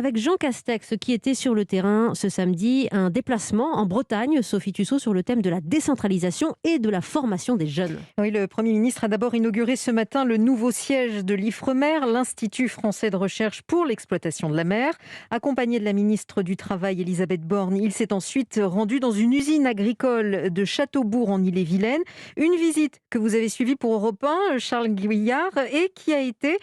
Avec Jean Castex qui était sur le terrain ce samedi, un déplacement en Bretagne, Sophie Tussaud, sur le thème de la décentralisation et de la formation des jeunes. Oui, le Premier ministre a d'abord inauguré ce matin le nouveau siège de l'IFREMER, l'Institut français de recherche pour l'exploitation de la mer. Accompagné de la ministre du Travail, Elisabeth Borne, il s'est ensuite rendu dans une usine agricole de Châteaubourg en Ille-et-Vilaine. Une visite que vous avez suivie pour Europe 1, Charles Guillard, et qui a été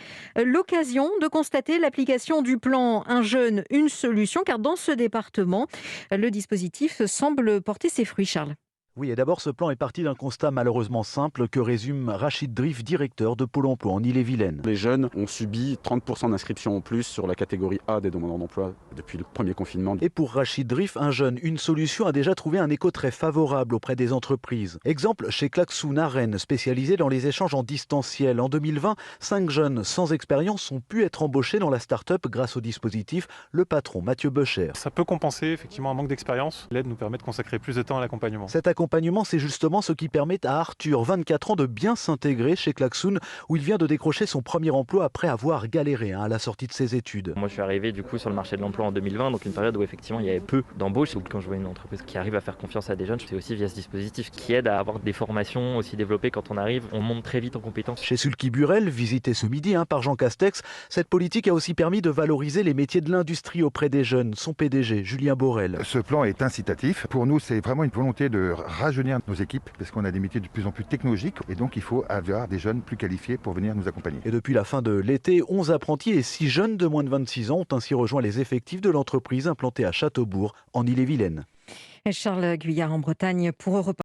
l'occasion de constater l'application du plan Un jeune, une solution, car dans ce département, le dispositif semble porter ses fruits, Charles. Oui, et d'abord, ce plan est parti d'un constat malheureusement simple que résume Rachid Drif, directeur de Pôle emploi en Ille-et-Vilaine. Les jeunes ont subi 30% d'inscriptions en plus sur la catégorie A des demandeurs d'emploi depuis le premier confinement. Et pour Rachid Drif, un jeune, une solution a déjà trouvé un écho très favorable auprès des entreprises. Exemple chez Klaxoon à Rennes, spécialisé dans les échanges en distanciel. En 2020, 5 jeunes sans expérience ont pu être embauchés dans la start-up grâce au dispositif Le Patron, Mathieu Becher. Ça peut compenser effectivement un manque d'expérience. L'aide nous permet de consacrer plus de temps à l'accompagnement. Cet accompagnement, c'est justement ce qui permet à Arthur, 24 ans, de bien s'intégrer chez Klaxoon, où il vient de décrocher son premier emploi après avoir galéré à la sortie de ses études. Moi, je suis arrivé du coup sur le marché de l'emploi en 2020, donc une période où effectivement il y avait peu d'embauches. Donc quand je vois une entreprise qui arrive à faire confiance à des jeunes, c'est aussi via ce dispositif qui aide à avoir des formations aussi développées. Quand on arrive, on monte très vite en compétences. Chez Sulky Burel, visité ce midi par Jean Castex, cette politique a aussi permis de valoriser les métiers de l'industrie auprès des jeunes. Son PDG, Julien Borel. Ce plan est incitatif. Pour nous, c'est vraiment une volonté de rajeunir nos équipes parce qu'on a des métiers de plus en plus technologiques et donc il faut avoir des jeunes plus qualifiés pour venir nous accompagner. Et depuis la fin de l'été, 11 apprentis et 6 jeunes de moins de 26 ans ont ainsi rejoint les effectifs de l'entreprise implantée à Châteaubourg en Ille-et-Vilaine. Charles Guillard en Bretagne pour Europe 1.